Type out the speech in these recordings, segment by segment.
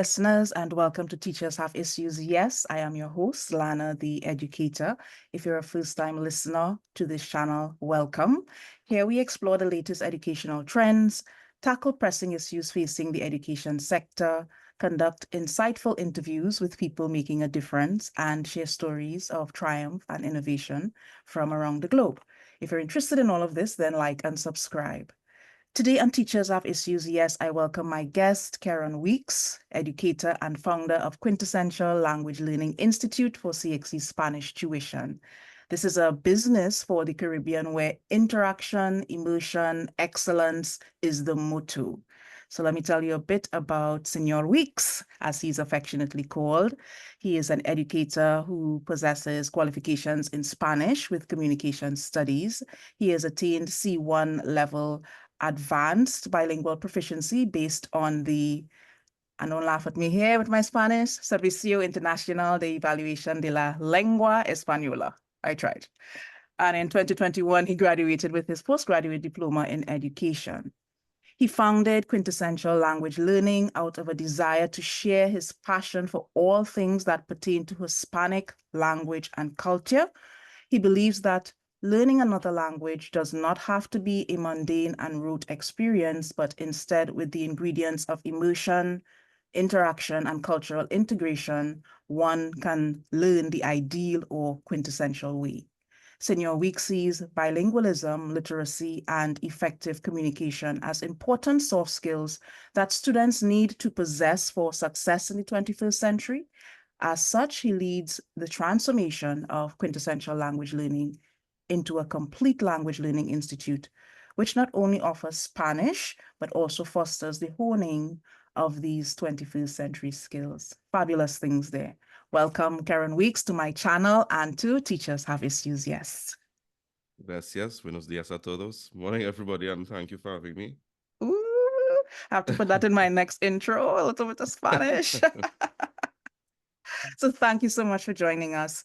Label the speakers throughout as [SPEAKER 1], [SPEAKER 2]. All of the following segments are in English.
[SPEAKER 1] listeners, and welcome to Teachers Have Issues. Yes, I am your host, Lana the Educator. If you're a first-time listener to this channel, welcome. Here we explore the latest educational trends, tackle pressing issues facing the education sector, conduct insightful interviews with people making a difference, and share stories of triumph and innovation from around the globe. If you're interested in all of this, then like and subscribe. Today on Teachers Have Issues, yes, I welcome my guest, Keron Weekes, educator and founder of Quintessential Language Learning Institute for CXC Spanish Tuition. This is a business for the Caribbean where interaction, immersion, excellence is the motto. So let me tell you a bit about Senor Weekes, as he's affectionately called. He is an educator who possesses qualifications in Spanish with communication studies. He has attained C1 level advanced bilingual proficiency based on the, and don't laugh at me here with my Spanish, Servicio Internacional de Evaluación de la Lengua Española. I tried. And in 2021, he graduated with his postgraduate diploma in education. He founded Quintessential Language Learning out of a desire to share his passion for all things that pertain to Hispanic language and culture. He believes that learning another language does not have to be a mundane and rote experience, but instead with the ingredients of immersion, interaction, and cultural integration, one can learn the ideal or quintessential way. Senor Weekes sees bilingualism, literacy, and effective communication as important soft skills that students need to possess for success in the 21st century. As such, he leads the transformation of Quintessential Language Learning into a complete language learning institute, which not only offers Spanish, but also fosters the honing of these 21st century skills. Fabulous things there. Welcome, Keron Weekes, to my channel and to Teachers Have Issues, yes.
[SPEAKER 2] Gracias. Buenos días a todos. Morning, everybody, and thank you for having me.
[SPEAKER 1] Ooh, I have to put that in my next intro, a little bit of Spanish. So thank you so much for joining us.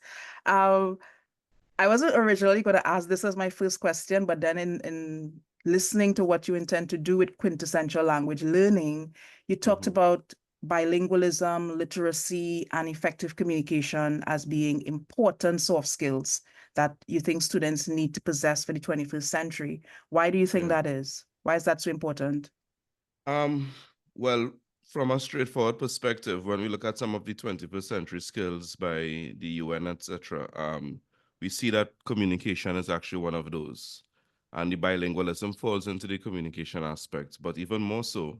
[SPEAKER 1] I wasn't originally going to ask this as my first question, but then in listening to what you intend to do with Quintessential Language Learning, you talked about bilingualism, literacy, and effective communication as being important soft skills that you think students need to possess for the 21st century. Why do you think that is? Why is that so important?
[SPEAKER 2] Well, from a straightforward perspective, when we look at some of the 21st century skills by the UN, etc., we see that communication is actually one of those. And the bilingualism falls into the communication aspect, but even more so,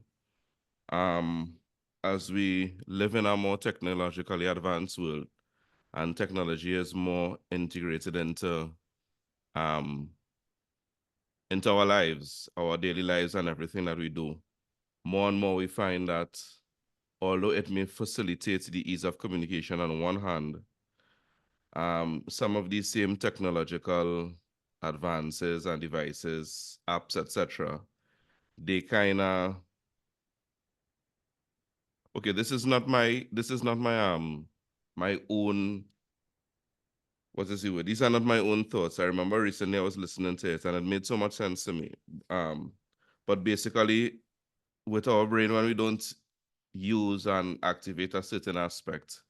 [SPEAKER 2] as we live in a more technologically advanced world, and technology is more integrated into our lives, our daily lives, and everything that we do, more and more we find that although it may facilitate the ease of communication on one hand, some of these same technological advances and devices, apps, etc., they kind of, okay, this is not my my own, what is the word? These are not my own thoughts. I remember recently I was listening to it and it made so much sense to me. But basically, with our brain, when we don't use and activate a certain aspect,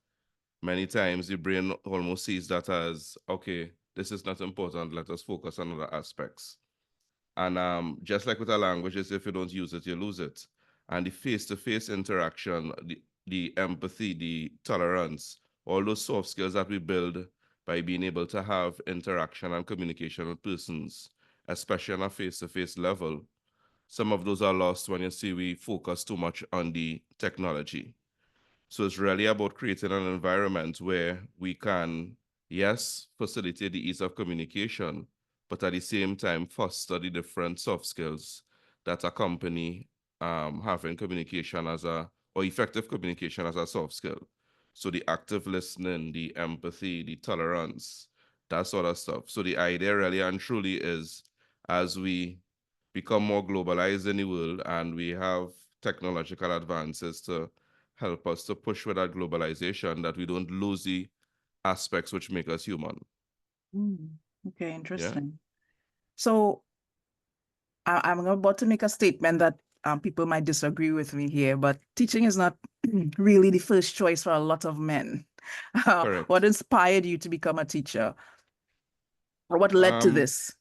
[SPEAKER 2] many times the brain almost sees that as, okay, this is not important, let us focus on other aspects. And just like with our languages, if you don't use it, you lose it. And the face-to-face interaction, the empathy, the tolerance, all those soft skills that we build by being able to have interaction and communication with persons, especially on a face-to-face level, some of those are lost when you see we focus too much on the technology. So it's really about creating an environment where we can, yes, facilitate the ease of communication, but at the same time foster the different soft skills that accompany having communication or effective communication as a soft skill. So the active listening, the empathy, the tolerance, that sort of stuff. So the idea really and truly is, as we become more globalized in the world and we have technological advances to help us to push with that globalization, that we don't lose the aspects which make us human.
[SPEAKER 1] Okay, interesting. So I'm about to make a statement that people might disagree with me here, but teaching is not really the first choice for a lot of men. What
[SPEAKER 2] Correct.
[SPEAKER 1] inspired you to become a teacher? Or what led to this?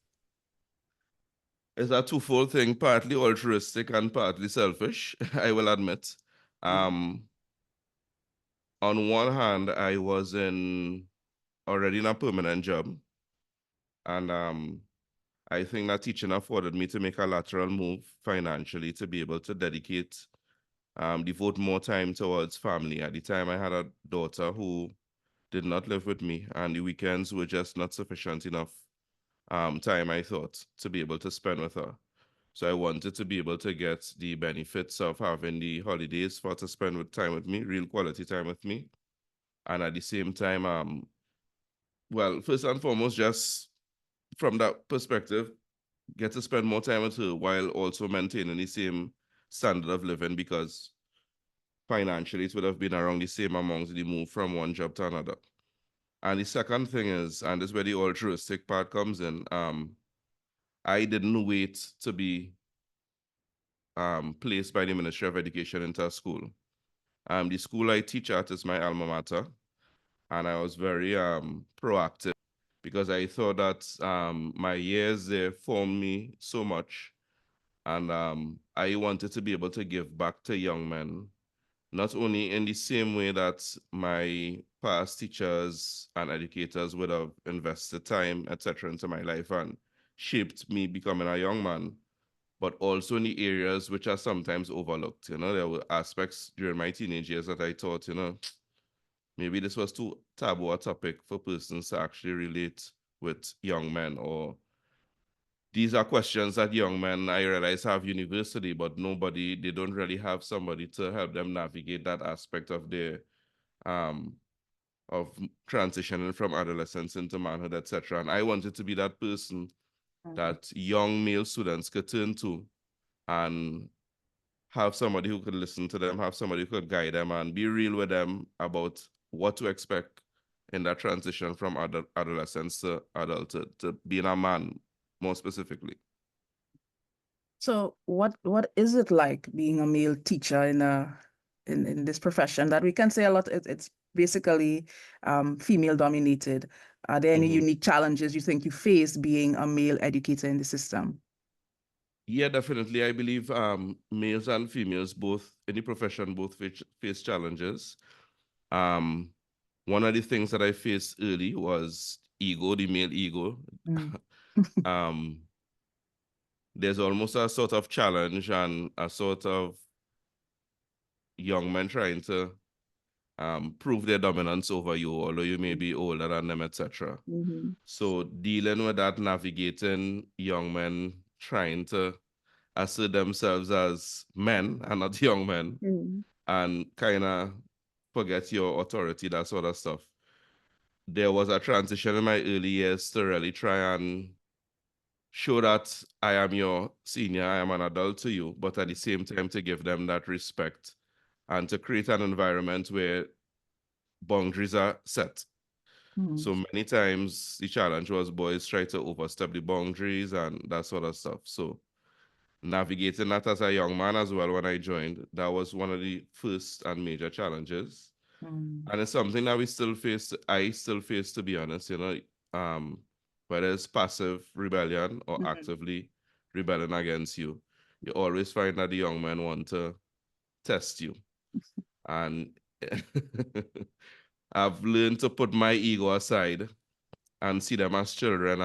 [SPEAKER 2] It's a twofold thing, partly altruistic and partly selfish, I will admit. On one hand, I was already in a permanent job, and I think that teaching afforded me to make a lateral move financially to be able to devote more time towards family. At the time, I had a daughter who did not live with me, and the weekends were just not sufficient enough time, I thought, to be able to spend with her. So I wanted to be able to get the benefits of having the holidays for her to spend time with me, real quality time with me. And at the same time, well, first and foremost, just from that perspective, get to spend more time with her while also maintaining the same standard of living, because financially it would have been around the same amount the move from one job to another. And the second thing is, and this is where the altruistic part comes in, I didn't wait to be placed by the Ministry of Education into a school. The school I teach at is my alma mater, and I was very proactive because I thought that my years there formed me so much, and I wanted to be able to give back to young men, not only in the same way that my past teachers and educators would have invested time, etc., into my life and shaped me becoming a young man, but also in the areas which are sometimes overlooked. You know, there were aspects during my teenage years that I thought, maybe this was too taboo a topic for persons to actually relate with young men, or these are questions that young men, I realize, have university, but they don't really have somebody to help them navigate that aspect of their of transitioning from adolescence into manhood, etc. And I wanted to be that person that young male students could turn to and have somebody who could listen to them, have somebody who could guide them and be real with them about what to expect in that transition from adolescence to adulthood, to being a man, more specifically.
[SPEAKER 1] So what is it like being a male teacher in this profession that we can say a lot it's basically female dominated? Are there any unique challenges you think you face being a male educator in the system?
[SPEAKER 2] Yeah, definitely. I believe males and females both in the profession both face challenges. Um, One of the things that I faced early was ego, the male ego. um, there's almost a sort of challenge and a sort of young men trying to prove their dominance over you, although you may be older than them, etc. So dealing with that, navigating young men trying to assert themselves as men and not young men, and kind of forget your authority, that sort of stuff. There was a transition in my early years to really try and show that I am your senior, I am an adult to you, but at the same time to give them that respect and to create an environment where boundaries are set. So many times the challenge was boys try to overstep the boundaries and that sort of stuff. So navigating that as a young man as well when I joined, that was one of the first and major challenges. And it's something that I still face, to be honest, whether it's passive rebellion or actively rebelling against you, you always find that the young men want to test you. And I've learned to put my ego aside and see them as children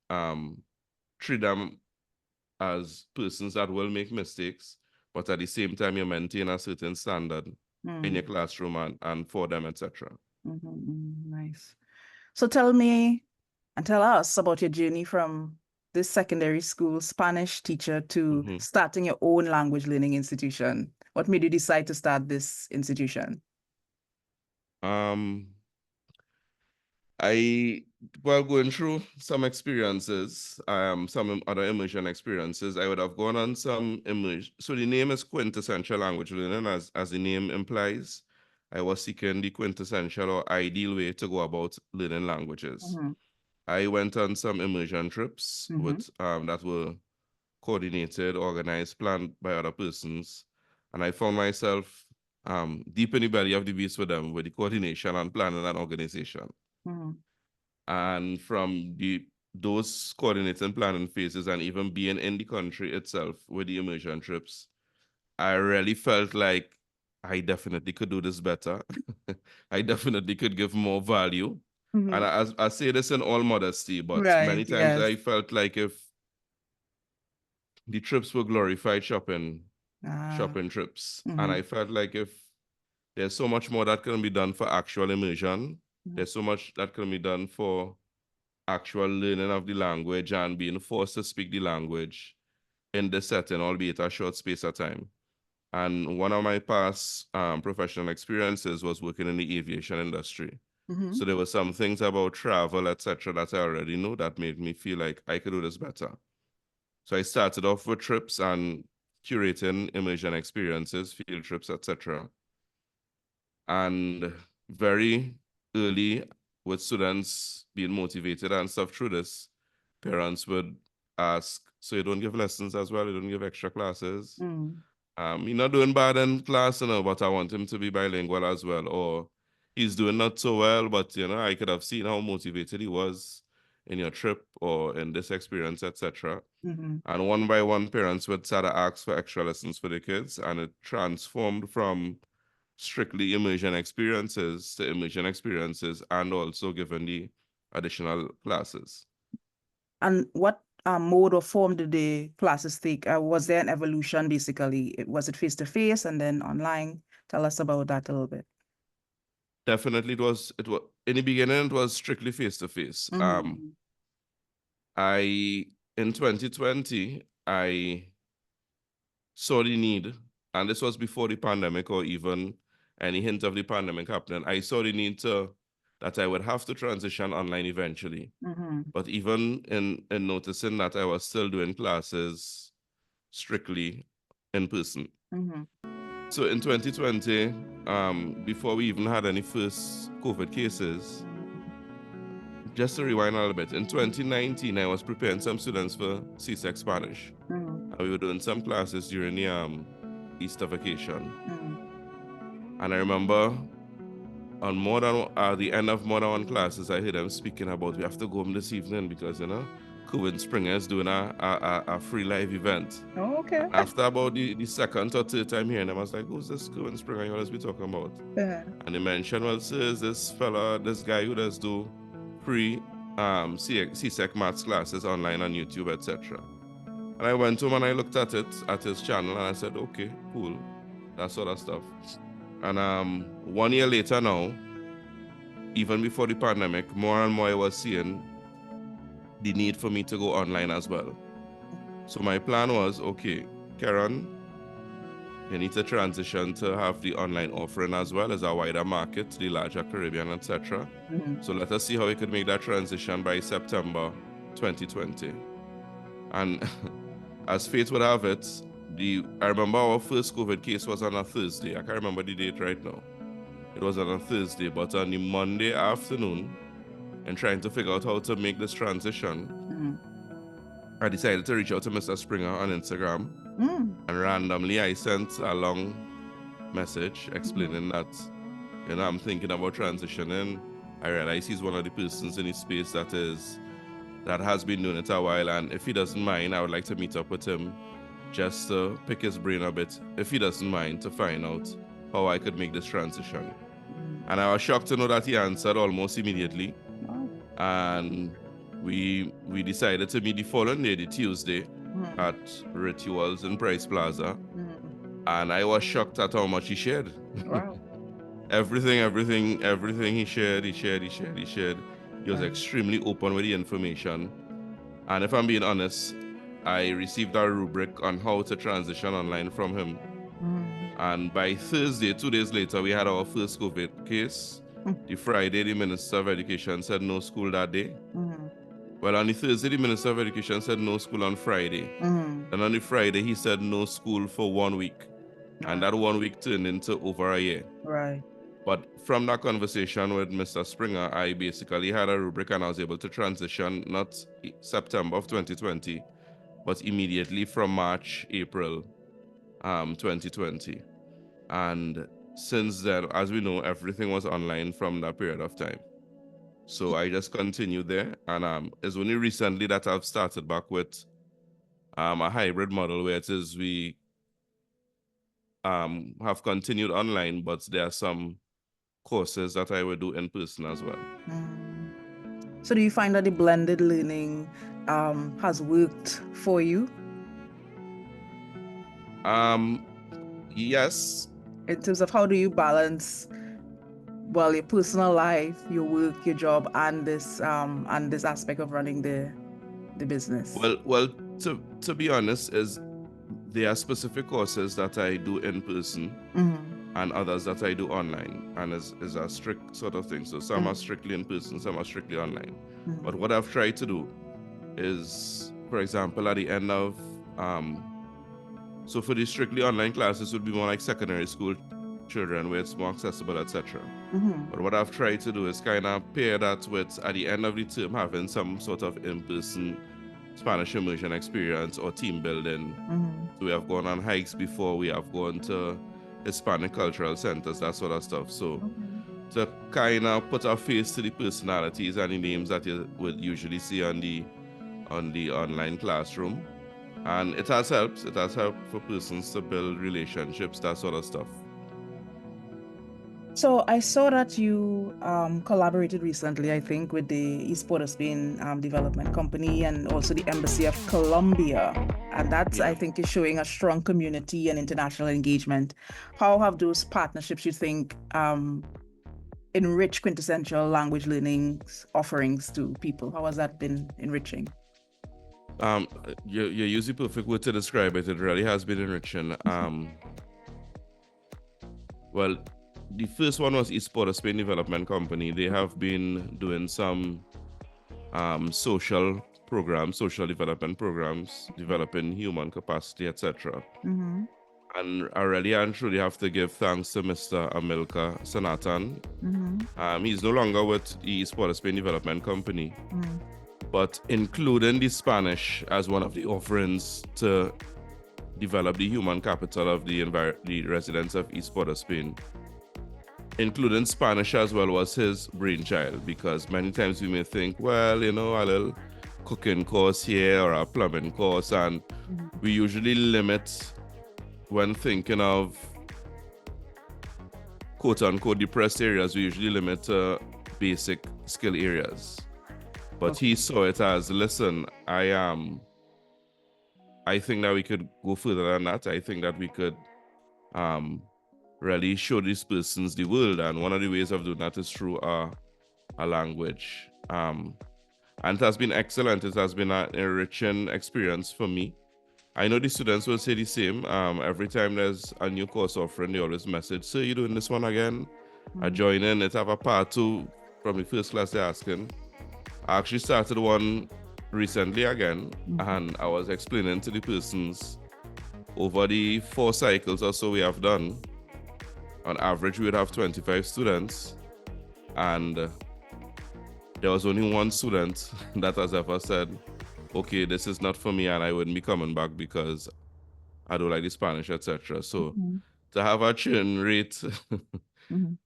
[SPEAKER 2] and treat them as persons that will make mistakes, but at the same time, you maintain a certain standard in your classroom and for them, etc.
[SPEAKER 1] Nice. So tell me and tell us about your journey from this secondary school Spanish teacher to starting your own language learning institution. What made you decide to start this institution?
[SPEAKER 2] While going through some experiences, some other immersion experiences, I would have gone on some immersion. So the name is Quintessential Language Learning, as the name implies. I was seeking the quintessential or ideal way to go about learning languages. I went on some immersion trips with that were coordinated, organized, planned by other persons. And I found myself deep in the belly of the beast with them, with the coordination and planning and organization. And from those coordinating planning phases and even being in the country itself with the immersion trips, I really felt like I definitely could do this better. I definitely could give more value. And I say this in all modesty, but many
[SPEAKER 1] Right,
[SPEAKER 2] times I
[SPEAKER 1] yes.
[SPEAKER 2] felt like if the trips were glorified shopping trips, and I felt like if there's so much more that can be done for actual immersion, there's so much that can be done for actual learning of the language and being forced to speak the language in this setting, albeit a short space of time. And one of my past professional experiences was working in the aviation industry. So there were some things about travel, etc., that I already knew that made me feel like I could do this better. So I started off with trips and curating immersion experiences, field trips, etc. And very early, with students being motivated and stuff through this, parents would ask, so you don't give lessons as well? You don't give extra classes? He's not doing bad in class, but I want him to be bilingual as well. Or he's doing not so well, but, I could have seen how motivated he was in your trip or in this experience, etc. And one by one, parents would start to ask for extra lessons for the kids, and it transformed from strictly immersion experiences to immersion experiences and also given the additional classes.
[SPEAKER 1] And what mode or form did the classes take? Was there an evolution, basically? Was it face-to-face and then online? Tell us about that a little bit.
[SPEAKER 2] Definitely, it was in the beginning, it was strictly face-to-face. In 2020, I saw the need, and this was before the pandemic or even any hint of the pandemic happening. I saw the need that I would have to transition online eventually. But even in noticing that, I was still doing classes strictly in person. So in 2020, before we even had any first COVID cases, just to rewind a little bit, in 2019, I was preparing some students for CSEC Spanish. And we were doing some classes during the Easter vacation. And I remember on the end of more than one classes, I heard them speaking about, we have to go home this evening because, Keron Springer is doing a free live event.
[SPEAKER 1] Oh, okay.
[SPEAKER 2] And after about the second or third time hearing them, I was like, who's this Keron Springer you always be talking about? And they mentioned, well, sir, is this fella, this guy who does do free CSEC maths classes online on YouTube, etc. And I went home and I looked at his channel, and I said, okay, cool, that sort of stuff. And 1 year later now, even before the pandemic, more and more I was seeing the need for me to go online as well. So my plan was, okay, Keron, you need to transition to have the online offering as well as a wider market, the larger Caribbean, etc. So let us see how we could make that transition by September 2020. And as fate would have it, I remember our first COVID case was on a Thursday. I can't remember the date right now. It was on a Thursday, but on the Monday afternoon, and trying to figure out how to make this transition, I decided to reach out to Mr. Springer on Instagram. And randomly, I sent a long message explaining that, I'm thinking about transitioning. I realize he's one of the persons in his space that has been doing it a while. And if he doesn't mind, I would like to meet up with him just to pick his brain a bit, if he doesn't mind, to find out how I could make this transition. And I was shocked to know that he answered almost immediately. And we decided to meet the following day, the Tuesday, at Rituals in Price Plaza. And I was shocked at how much he shared.
[SPEAKER 1] Wow.
[SPEAKER 2] everything he shared. He was extremely open with the information. And if I'm being honest, I received a rubric on how to transition online from him. And by Thursday, 2 days later, we had our first COVID case. The Friday, the Minister of Education said no school that day. Well, on the Thursday, the Minister of Education said no school on Friday. And on the Friday, he said no school for 1 week. And that 1 week turned into over a year.
[SPEAKER 1] Right.
[SPEAKER 2] But from that conversation with Mr. Springer, I basically had a rubric and I was able to transition not September of 2020, but immediately from March, April 2020. And since then, as we know, everything was online from that period of time. So I just continued there, and it's only recently that I've started back with a hybrid model where it is we have continued online, but there are some courses that I will do in person as well.
[SPEAKER 1] So do you find that the blended learning has worked for you?
[SPEAKER 2] Yes.
[SPEAKER 1] In terms of how do you balance, well, your personal life, your work, your job, and this aspect of running the business?
[SPEAKER 2] Well, to be honest, there are specific courses that I do in person and others that I do online, and is a strict sort of thing. So some are strictly in person, some are strictly online. But what I've tried to do is, for example, at the end of so for the strictly online classes would be more like secondary school children where it's more accessible, etc. But what I've tried to do is kind of pair that with, at the end of the term, having some sort of in-person Spanish immersion experience or team building. So we have gone on hikes before, we have gone to Hispanic cultural centers, that sort of stuff. So to kind of put a face to the personalities and the names that you would usually see on the online classroom. And it has helped for persons to build relationships, that sort of stuff.
[SPEAKER 1] So I saw that you collaborated recently, I think, with the East Port of Spain Development Company and also the Embassy of Colombia. And that, I think, is showing a strong community and international engagement. How have those partnerships, you think, enriched quintessential language learning offerings to people? How has that been enriching?
[SPEAKER 2] You're using perfect word to describe it. It really has been enriching. Well, the first one was East Port of Spain Development Company. They have been doing some social development programs, developing human capacity, etc. And I really and truly have to give thanks to Mr. Amilcar Sanatan. He's no longer with the East Port of Spain Development Company, but including the Spanish as one of the offerings to develop the human capital of the residents of East Port of Spain. Including Spanish as well was his brainchild, because many times we may think, well, a little cooking course here or a plumbing course, and we usually limit, when thinking of quote-unquote depressed areas, we usually limit to basic skill areas. But he saw it as, listen, I think that we could go further than that. I think that we could really show these persons the world, and one of the ways of doing that is through a language. And it has been excellent. It has been an enriching experience for me. I know the students will say the same. Every time there's a new course offering, they always message, "So you doing this one again?" I join in. It have a part 2 from the first class they're asking. I actually started one recently again, and I was explaining to the persons over the 4 cycles or so we have done. On average, we would have 25 students, and there was only one student that has ever said, okay, this is not for me, and I wouldn't be coming back because I don't like the Spanish, etc. So to have a churn rate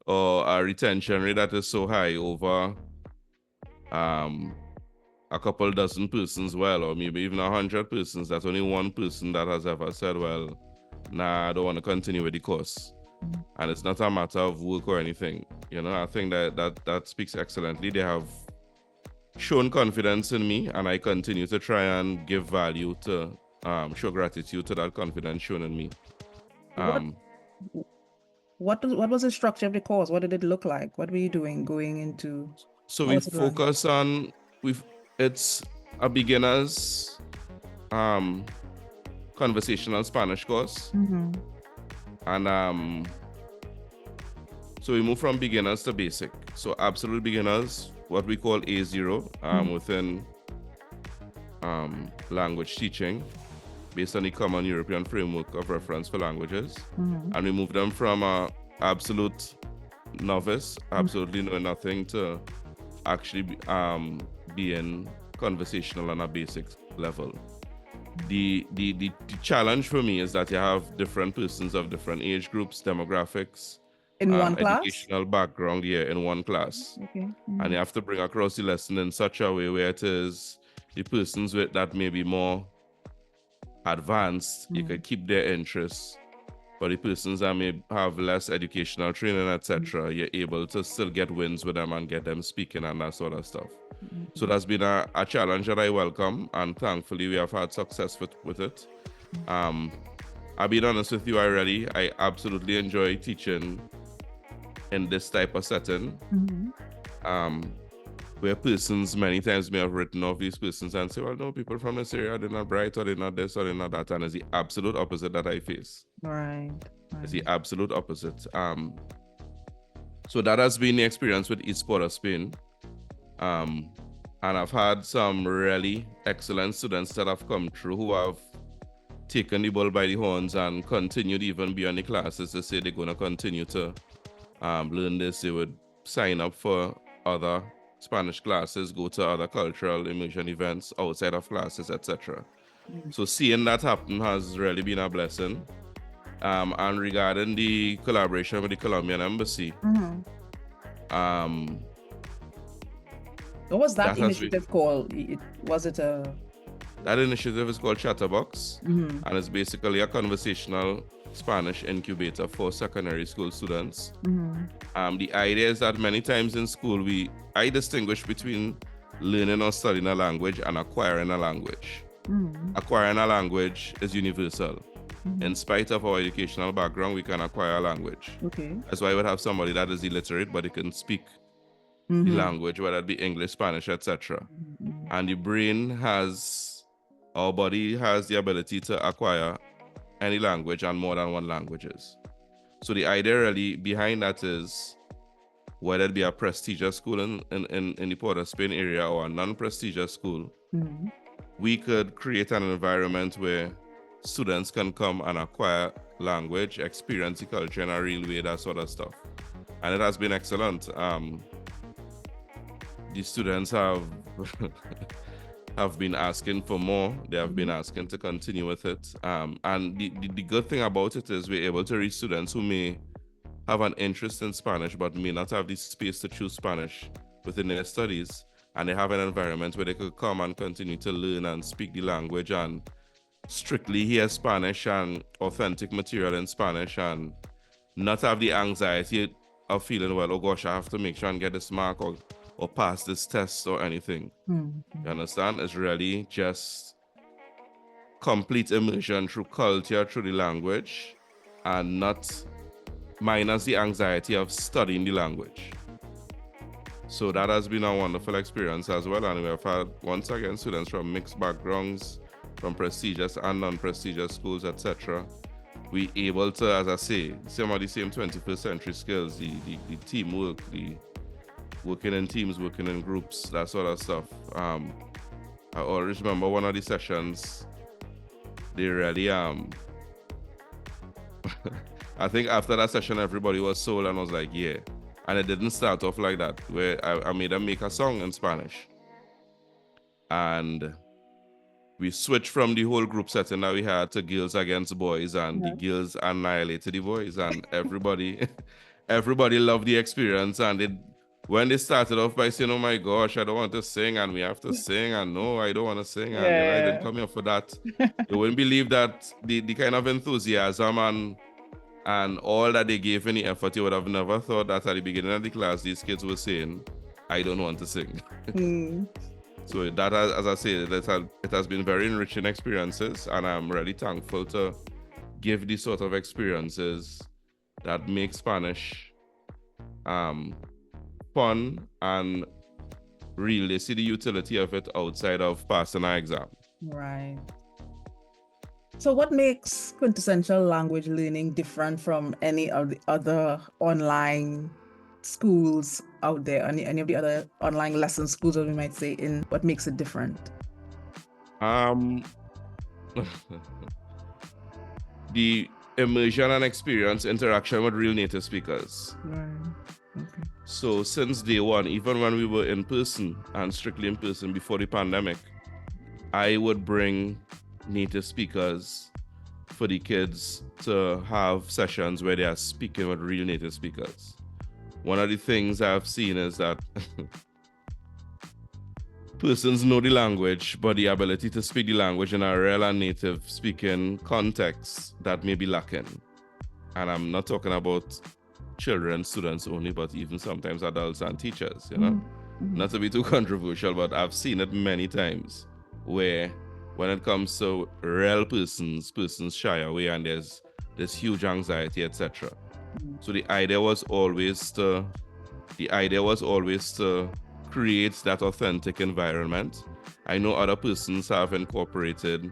[SPEAKER 2] or a retention rate that is so high over a couple dozen persons, well, or maybe even 100 persons, that's only one person that has ever said, well, nah, I don't want to continue with the course. And it's not a matter of work or anything. I think that speaks excellently. They have shown confidence in me, and I continue to try and give value to show gratitude to that confidence shown in me.
[SPEAKER 1] What was the structure of the course? What did it look like? What were you doing going into?
[SPEAKER 2] So we focus on it's a beginner's conversational Spanish course. And so we move from beginners to basic. So absolute beginners, what we call A0 within language teaching, based on the common European framework of reference for languages. And we move them from absolute novice, absolutely knowing nothing, to actually being conversational on a basic level. The challenge for me is that you have different persons of different age groups, demographics,
[SPEAKER 1] In one class?
[SPEAKER 2] educational background here in one class.
[SPEAKER 1] Okay.
[SPEAKER 2] And you have to bring across the lesson in such a way where it is the persons with that may be more advanced, you could keep their interests, but the persons that may have less educational training, etc., you're able to still get wins with them and get them speaking and that sort of stuff. So that's been a challenge that I welcome, and thankfully we have had success with it. I'll be honest with you already, I absolutely enjoy teaching in this type of setting. Where persons many times may have written off these persons and say, well, no, people from this area, they're not bright, or they're not this, or they're not that. And it's the absolute opposite that I face.
[SPEAKER 1] Right.
[SPEAKER 2] It's the absolute opposite. So that has been the experience with eSport of Spain. And I've had some really excellent students that have come through who have taken the bull by the horns and continued even beyond the classes to say they're going to continue to learn this. They would sign up for other Spanish classes, go to other cultural immersion events outside of classes, etc. So seeing that happen has really been a blessing. And regarding the collaboration with the Colombian embassy,
[SPEAKER 1] what was that initiative called? Was it a...
[SPEAKER 2] That initiative is called Chatterbox, and it's basically a conversational Spanish incubator for secondary school students. The idea is that many times in school, I distinguish between learning or studying a language and acquiring a language. Acquiring a language is universal. In spite of our educational background, we can acquire a language.
[SPEAKER 1] Okay.
[SPEAKER 2] That's why I would have somebody that is illiterate, but they can speak the language, whether it be English, Spanish, etc. And the brain our body has the ability to acquire any language and more than one languages. So the idea really behind that is, whether it be a prestigious school in the Port of Spain area or a non-prestigious school, we could create an environment where students can come and acquire language, experience the culture in a real way, that sort of stuff. And it has been excellent. The students have been asking for more. They have been asking to continue with it. And the good thing about it is we're able to reach students who may have an interest in Spanish but may not have the space to choose Spanish within their studies. And they have an environment where they could come and continue to learn and speak the language and strictly hear Spanish and authentic material in Spanish and not have the anxiety of feeling, well, oh gosh, I have to make sure and get this mark or pass this test or anything. You understand? It's really just complete immersion through culture, through the language, and not minus the anxiety of studying the language. So that has been a wonderful experience as well. And we have had, once again, students from mixed backgrounds, from prestigious and non-prestigious schools, etc. We able to, as I say, some of the same 21st century skills, the teamwork, the working in teams, working in groups, that sort of stuff. I always remember one of the sessions, they really, I think after that session, everybody was sold and was like, yeah. And it didn't start off like that, where I made them make a song in Spanish. And we switched from the whole group setting that we had to girls against boys, and the girls annihilated the boys, and everybody loved the experience. And when they started off by saying, oh my gosh, I don't want to sing, and we have to sing, and no, I don't want to sing, and I didn't come here for that. You wouldn't believe that the kind of enthusiasm and all that they gave in the effort, you would have never thought that at the beginning of the class, these kids were saying, I don't want to sing. So that, as I say, it has been very enriching experiences, and I'm really thankful to give these sort of experiences that make Spanish fun and really see the utility of it outside of passing an exam.
[SPEAKER 1] Right. So what makes Quintessential language learning different from any of the other online schools out there, any of the other online lesson schools, as we might say, in what makes it different?
[SPEAKER 2] The immersion and experience, interaction with real native speakers.
[SPEAKER 1] Right. Okay.
[SPEAKER 2] So since day one, even when we were in person and strictly in person before the pandemic, I would bring native speakers for the kids to have sessions where they are speaking with real native speakers. One of the things I've seen is that persons know the language, but the ability to speak the language in a real and native speaking context that may be lacking. And I'm not talking about children, students only, but even sometimes adults and teachers, you know? Not to be too controversial, but I've seen it many times where when it comes to real persons shy away and there's huge anxiety, etc. So the idea was always to create that authentic environment. I know other persons have incorporated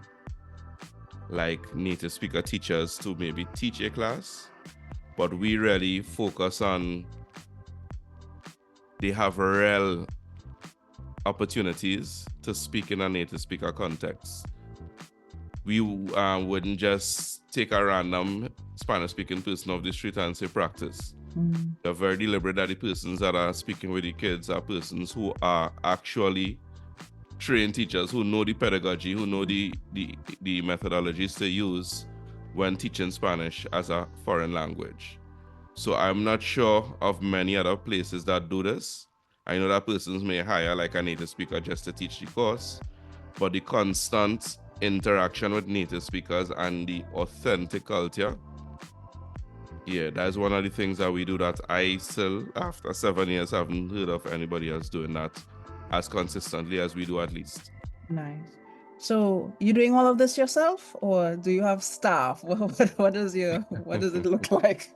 [SPEAKER 2] like native speaker teachers to maybe teach a class, but we really focus on they have real opportunities to speak in a native speaker context. We wouldn't just take a random Spanish-speaking person off the street and say practice. They're very deliberate that the persons that are speaking with the kids are persons who are actually trained teachers, who know the pedagogy, who know the methodologies to use when teaching Spanish as a foreign language. So I'm not sure of many other places that do this. I know that persons may hire like a native speaker just to teach the course, but the constant interaction with native speakers and the authentic culture, yeah, that's one of the things that we do that I still, after 7 years, haven't heard of anybody else doing that as consistently as we do, at least.
[SPEAKER 1] Nice. So you doing all of this yourself, or do you have staff? What does it look like?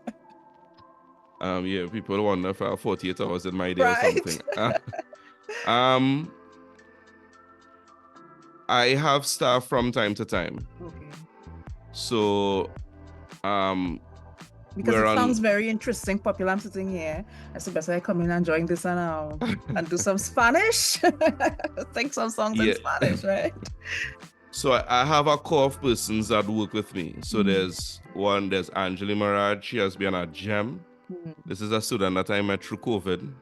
[SPEAKER 2] Yeah, people wonder if I have 48 hours in my day
[SPEAKER 1] Right.
[SPEAKER 2] or something. I have staff from time to time.
[SPEAKER 1] Okay.
[SPEAKER 2] So,
[SPEAKER 1] because it sounds very interesting, popular. I'm sitting here. I said, best I come in and join this and do some Spanish. Sing some songs in Spanish, right?
[SPEAKER 2] So I have a core of persons that work with me. So there's Angeli Marad. She has been a gem. This is a student that I met through COVID.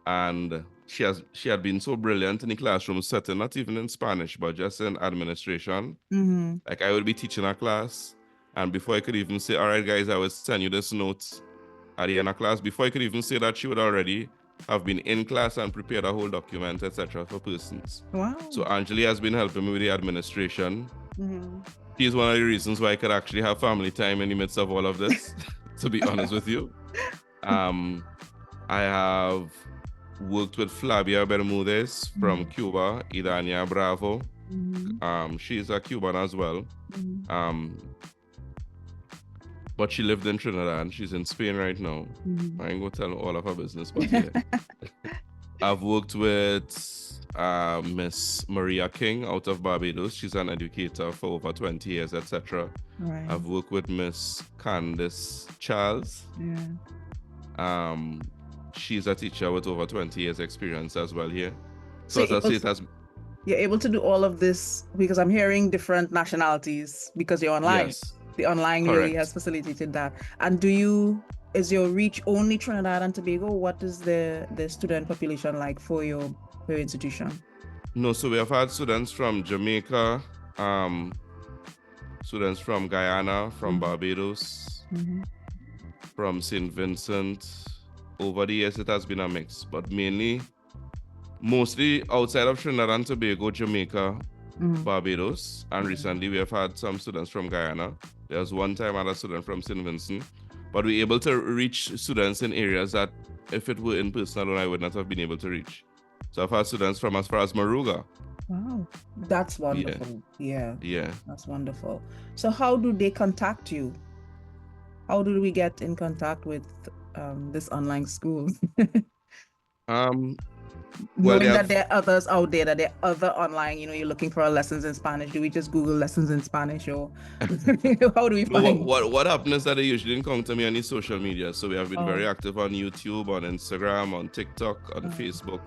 [SPEAKER 2] And she had been so brilliant in the classroom setting, not even in Spanish, but just in administration. Like I would be teaching a class, and before I could even say, all right, guys, I will send you this note at the end of class, before I could even say that, she would already have been in class and prepared a whole document, etc. for persons.
[SPEAKER 1] Wow.
[SPEAKER 2] So Angeli has been helping me with the administration. She's one of the reasons why I could actually have family time in the midst of all of this, to be honest with you. I have worked with Flavia Bermudez from Cuba, Idania Bravo. She's a Cuban as well. But she lived in Trinidad. She's in Spain right now. I ain't gonna tell all of her business, but yeah. I've worked with Miss Maria King out of Barbados. She's an educator for over 20 years, etc.
[SPEAKER 1] Right.
[SPEAKER 2] I've worked with Miss Candice Charles. She's a teacher with over 20 years experience as well here. So as I say,
[SPEAKER 1] you're able to do all of this because I'm hearing different nationalities because you're online.
[SPEAKER 2] Yes.
[SPEAKER 1] The online really has facilitated that. And is your reach only Trinidad and Tobago? What is the student population like for your institution?
[SPEAKER 2] No, so we have had students from Jamaica, students from Guyana, from Barbados, from St. Vincent. Over the years, it has been a mix, but mostly outside of Trinidad and Tobago, Jamaica, Barbados, and recently we have had some students from Guyana. There was one time I had a student from St. Vincent, but we're able to reach students in areas that if it were in person alone, I would not have been able to reach. So I've had students from as far as Moruga.
[SPEAKER 1] Wow, that's wonderful. Yeah, that's wonderful. So how do they contact you? How do we get in contact with this online school? Knowing that there are others out there, that there are other online, you're looking for lessons in Spanish. Do we just Google lessons in Spanish, or how do we find?
[SPEAKER 2] What happens is that they usually encounter me on the social media. So we have been very active on YouTube, on Instagram, on TikTok, on Facebook.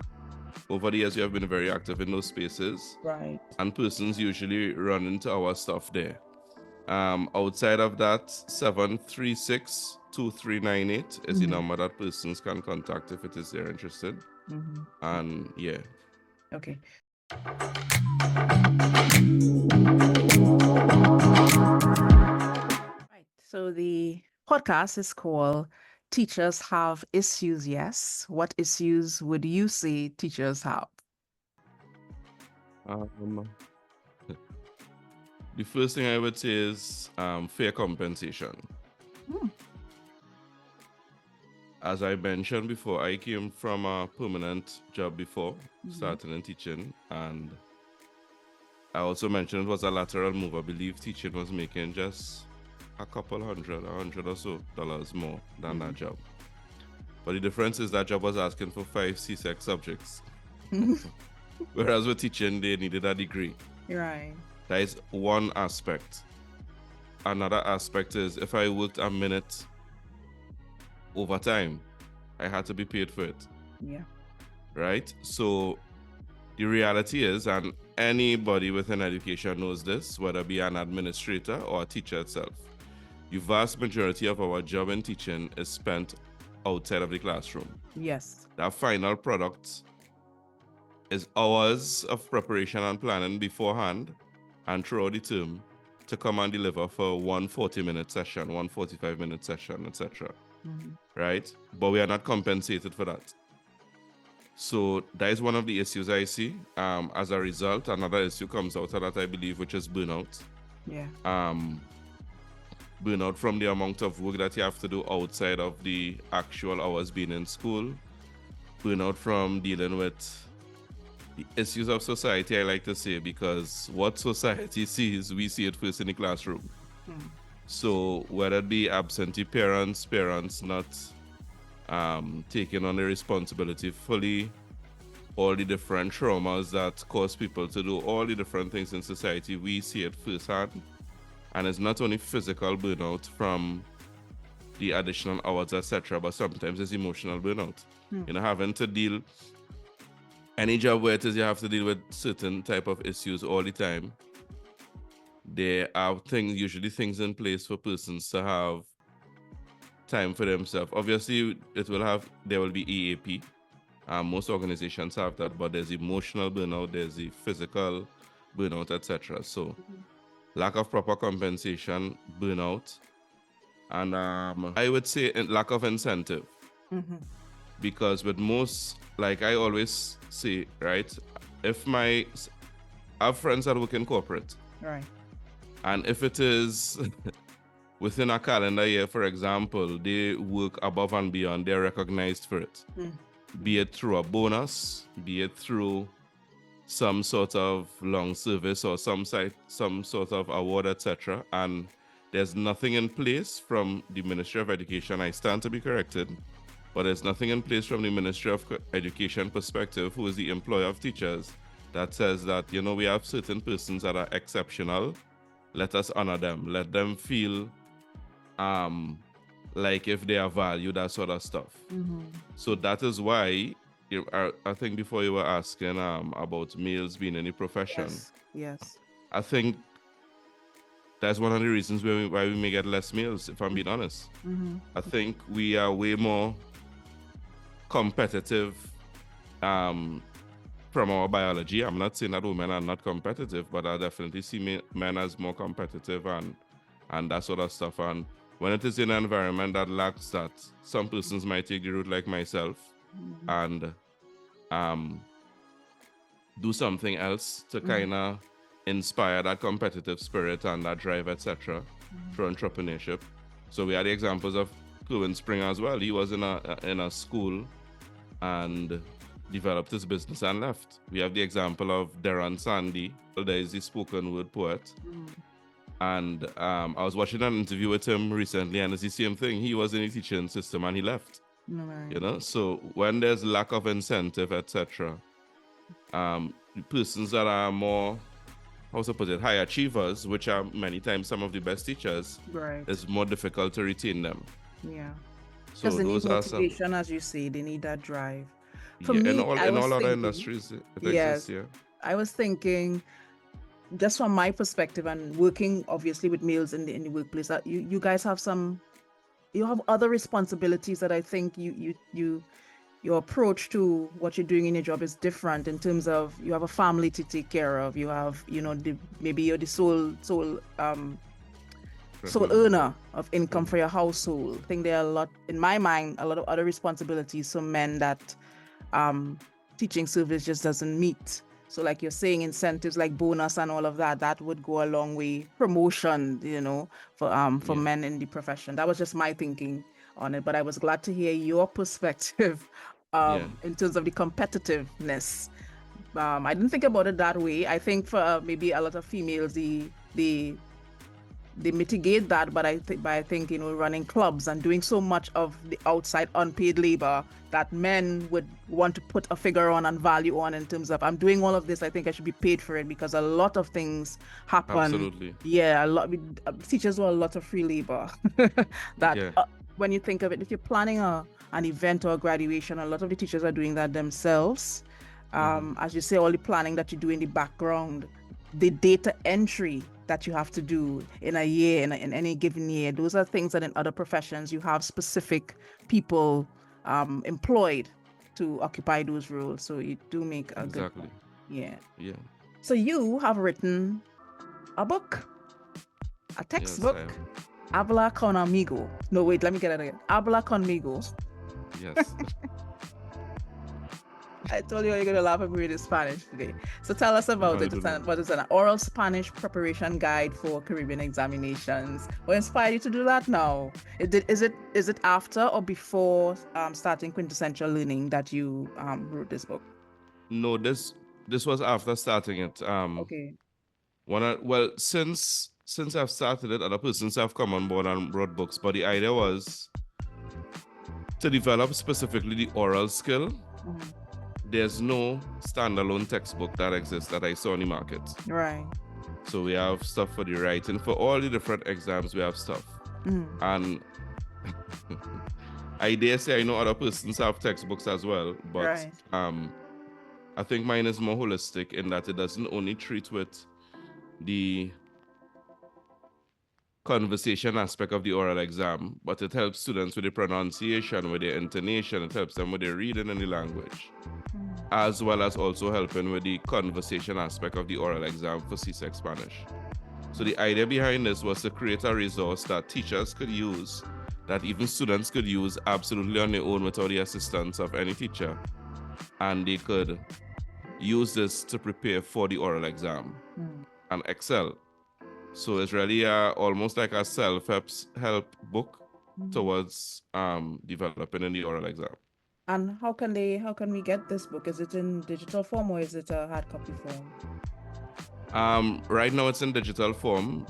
[SPEAKER 2] Over the years, we have been very active in those spaces.
[SPEAKER 1] Right.
[SPEAKER 2] And persons usually run into our stuff there. Outside of that, 736-2398 is the number that persons can contact if it is they're interested. And yeah.
[SPEAKER 1] Okay. Right. So the podcast is called Teachers Have Issues, Yes. What issues would you say teachers have?
[SPEAKER 2] Um, the first thing I would say is fair compensation.
[SPEAKER 1] Hmm.
[SPEAKER 2] As I mentioned before, I came from a permanent job before
[SPEAKER 1] Mm-hmm.
[SPEAKER 2] starting in teaching, and I also mentioned it was a lateral move. I believe teaching was making just a hundred or so dollars more than that job. But the difference is that job was asking for 5 C-Sec subjects, whereas with teaching, they needed a degree.
[SPEAKER 1] Right.
[SPEAKER 2] That is one aspect. Another aspect is if I worked a minute overtime, I had to be paid for it.
[SPEAKER 1] Yeah.
[SPEAKER 2] Right? So the reality is, and anybody within education knows this, whether it be an administrator or a teacher itself, the vast majority of our job in teaching is spent outside of the classroom.
[SPEAKER 1] Yes.
[SPEAKER 2] That final product is hours of preparation and planning beforehand and throughout the term to come and deliver for one 40-minute session, one 45-minute session, etc. Right? But we are not compensated for that. So that is one of the issues I see. As a result, another issue comes out of that, I believe, which is burnout.
[SPEAKER 1] Yeah.
[SPEAKER 2] Burnout from the amount of work that you have to do outside of the actual hours being in school. Burnout from dealing with the issues of society, I like to say, because what society sees, we see it first in the classroom. So whether it be absentee parents not taking on the responsibility fully, all the different traumas that cause people to do all the different things in society, we see it firsthand. And it's not only physical burnout from the additional hours, etc., but sometimes it's emotional burnout. You know, having to deal any job where it is you have to deal with certain type of issues all the time. There are usually things in place for persons to have time for themselves. Obviously, there will be EAP. Most organizations have that, but there's emotional burnout, there's the physical burnout, etc. So, lack of proper compensation, burnout, and I would say lack of incentive. Because with most, like I always say, right, I have friends that work in corporate,
[SPEAKER 1] Right.
[SPEAKER 2] and if it is within a calendar year, for example, they work above and beyond, they're recognized for it. Be it through a bonus, be it through some sort of long service or some sort of award, etc. And there's nothing in place from the Ministry of Education. I stand to be corrected, but there's nothing in place from the Ministry of Education perspective, who is the employer of teachers, that says that, you know, we have certain persons that are exceptional. Let us honor them. Let them feel like if they are valued, that sort of stuff. So that is why I think before you were asking about males being in the profession.
[SPEAKER 1] Yes.
[SPEAKER 2] I think that's one of the reasons why we may get less males, if I'm being honest. I think we are way more competitive from our biology. I'm not saying that women are not competitive, but I definitely see men as more competitive and that sort of stuff. And when it is in an environment that lacks that, some persons might take the route like myself and do something else to kind of inspire that competitive spirit and that drive, etc., through entrepreneurship. So we had the examples of Kerwin Springer as well. He was in a school and developed his business and left. We have the example of Deron Sandy. There is the spoken word poet. And I was watching an interview with him recently, and it's the same thing. He was in the teaching system and he left. You know, so when there's lack of incentive, etc., persons that are more, how to put it, high achievers, which are many times some of the best teachers, it's more difficult to retain them.
[SPEAKER 1] Yeah.
[SPEAKER 2] So
[SPEAKER 1] Because they need
[SPEAKER 2] those are some.
[SPEAKER 1] motivation, as you say, they need that drive. For
[SPEAKER 2] Yeah,
[SPEAKER 1] me,
[SPEAKER 2] in
[SPEAKER 1] I was
[SPEAKER 2] all other
[SPEAKER 1] thinking,
[SPEAKER 2] industries, it
[SPEAKER 1] yes,
[SPEAKER 2] exists. Yeah.
[SPEAKER 1] I was thinking, just from my perspective and working obviously with males in the workplace, that you guys have you have other responsibilities that I think you your approach to what you're doing in your job is different in terms of you have a family to take care of. You have, maybe you're the sole earner of income for your household. I think there are a lot, in my mind, a lot of other responsibilities for men that teaching service just doesn't meet. So like you're saying, incentives like bonus and all of that, that would go a long way. Promotion, for men in the profession. That was just my thinking on it. But I was glad to hear your perspective in terms of the competitiveness. I didn't think about it that way. I think for maybe a lot of females, they mitigate that, but I think running clubs and doing so much of the outside unpaid labor that men would want to put a figure on and value on in terms of, I'm doing all of this, I think I should be paid for it, because a lot of things happen.
[SPEAKER 2] Absolutely.
[SPEAKER 1] Yeah, teachers do a lot of free labor that when you think of it, if you're planning an event or a graduation, a lot of the teachers are doing that themselves. As you say, all the planning that you do in the background, the data entry that you have to do in a year, in any given year, those are things that in other professions you have specific people employed to occupy those roles. So you do make a good point. Yeah. So you have written a book, a textbook, Habla Conmigo. No, wait, let me get it again. Habla Conmigo.
[SPEAKER 2] Yes.
[SPEAKER 1] I told you you're going to laugh at me with Spanish today. So tell us about it. What is an oral Spanish preparation guide for Caribbean examinations? What inspired you to do that now? Is it after or before starting Quintessential Learning that you wrote this book?
[SPEAKER 2] No, this was after starting it.
[SPEAKER 1] Okay.
[SPEAKER 2] Since I've started it, other persons have come on board and wrote books, but the idea was to develop specifically the oral skill. There's no standalone textbook that exists that I saw in the market.
[SPEAKER 1] Right.
[SPEAKER 2] So we have stuff for the writing. For all the different exams, we have stuff. And I dare say I know other persons have textbooks as well, but I think mine is more holistic in that it doesn't only treat with the conversation aspect of the oral exam, but it helps students with the pronunciation, with their intonation, it helps them with their reading in the language, as well as also helping with the conversation aspect of the oral exam for CSEC Spanish. So the idea behind this was to create a resource that teachers could use, that even students could use absolutely on their own without the assistance of any teacher, and they could use this to prepare for the oral exam and excel. So it's really almost like a self-help book towards developing in the oral exam.
[SPEAKER 1] And how can we get this book? Is it in digital form or is it a hard copy form?
[SPEAKER 2] Right now it's in digital form.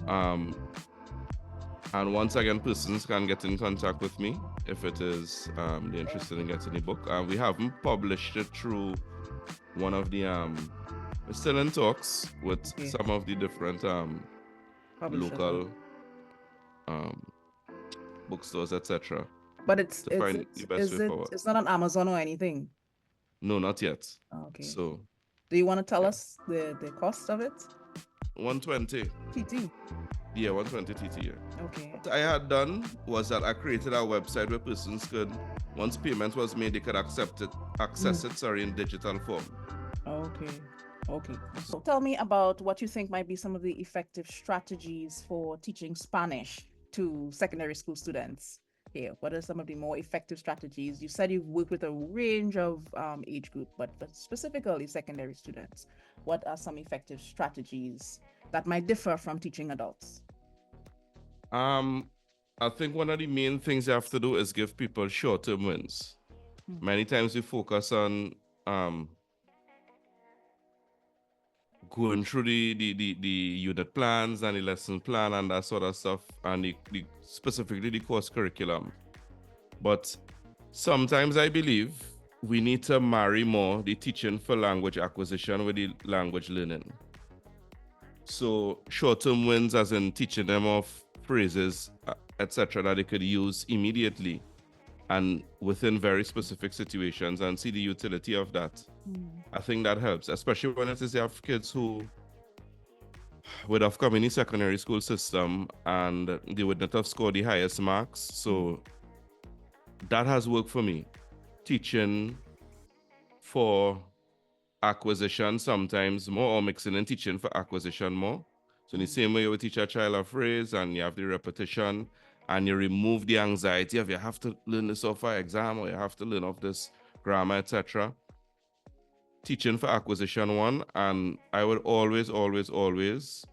[SPEAKER 2] And once again, persons can get in contact with me if it is they're interested in getting the book. We haven't published it through one of the we're still in talks with some of the different local bookstores, etc.
[SPEAKER 1] But it's not on Amazon or anything?
[SPEAKER 2] No, not yet.
[SPEAKER 1] Okay.
[SPEAKER 2] So
[SPEAKER 1] do you want to tell us the cost of it?
[SPEAKER 2] 120
[SPEAKER 1] TT.
[SPEAKER 2] Yeah, 120 TT. Yeah.
[SPEAKER 1] Okay.
[SPEAKER 2] What I had done was that I created a website where persons could, once payment was made, they could access it in digital form.
[SPEAKER 1] Okay. So tell me about what you think might be some of the effective strategies for teaching Spanish to secondary school students here. What are some of the more effective strategies? You said you've worked with a range of age group, but specifically secondary students. What are some effective strategies that might differ from teaching adults?
[SPEAKER 2] I think one of the main things you have to do is give people short-term wins. Many times we focus on going through the unit plans and the lesson plan and that sort of stuff, and specifically the course curriculum. But sometimes I believe we need to marry more the teaching for language acquisition with the language learning. So short-term wins as in teaching them of phrases, etc., that they could use immediately and within very specific situations, and see the utility of that. I think that helps, especially when it is you have kids who would have come in the secondary school system and they would not have scored the highest marks. So that has worked for me, teaching for acquisition sometimes more, or mixing in teaching for acquisition more. So in the same way you would teach a child a phrase and you have the repetition and you remove the anxiety of you have to learn this off for exam or you have to learn off this grammar, etc. Teaching for acquisition one, and I would always,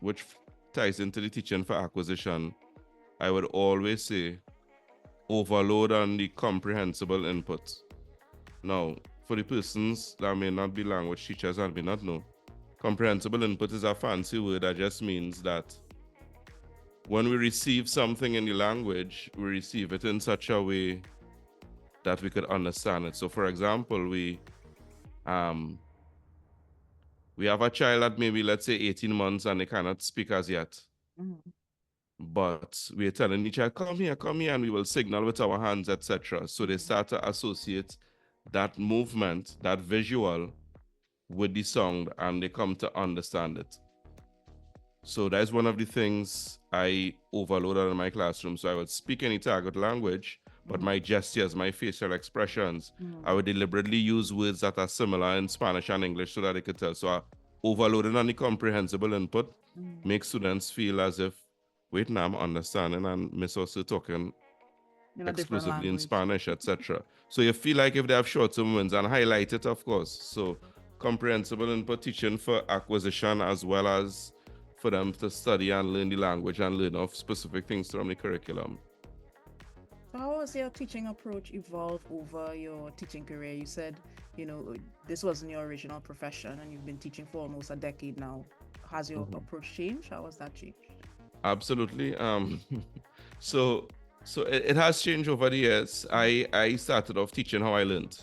[SPEAKER 2] which ties into the teaching for acquisition, I would always say overload on the comprehensible input. Now, for the persons that may not be language teachers and may not know, comprehensible input is a fancy word that just means that when we receive something in the language, we receive it in such a way that we could understand it. So, for example, we have a child that maybe, let's say, 18 months and they cannot speak as yet. But we're telling the child, come here, and we will signal with our hands, etc. So they start to associate that movement, that visual, with the sound, and they come to understand it. So that's one of the things I overloaded in my classroom. So I would speak any target language, but my gestures, my facial expressions, I would deliberately use words that are similar in Spanish and English so that they could tell. So I overloaded on the comprehensible input, make students feel as if, wait, now I'm understanding, and Miss also talking exclusively in Spanish, etc. So you feel like if they have short-term wins, and highlight it, of course. So comprehensible input teaching for acquisition as well as for them to study and learn the language and learn of specific things from the curriculum.
[SPEAKER 1] So how has your teaching approach evolved over your teaching career? You said, this wasn't your original profession and you've been teaching for almost a decade now. Has your approach changed? How has that changed?
[SPEAKER 2] Absolutely. So it has changed over the years. I started off teaching how I learned.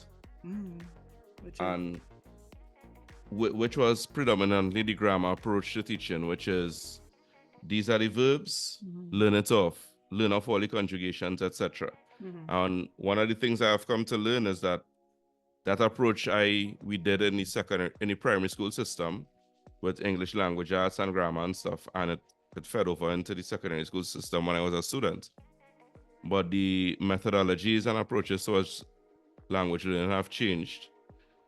[SPEAKER 2] Which was predominantly the grammar approach to teaching, which is these are the verbs, learn it off, learn off all the conjugations, etc. And one of the things I have come to learn is that approach we did in the primary school system with English language arts and grammar and stuff, and it fed over into the secondary school system when I was a student. But the methodologies and approaches towards language learning have changed.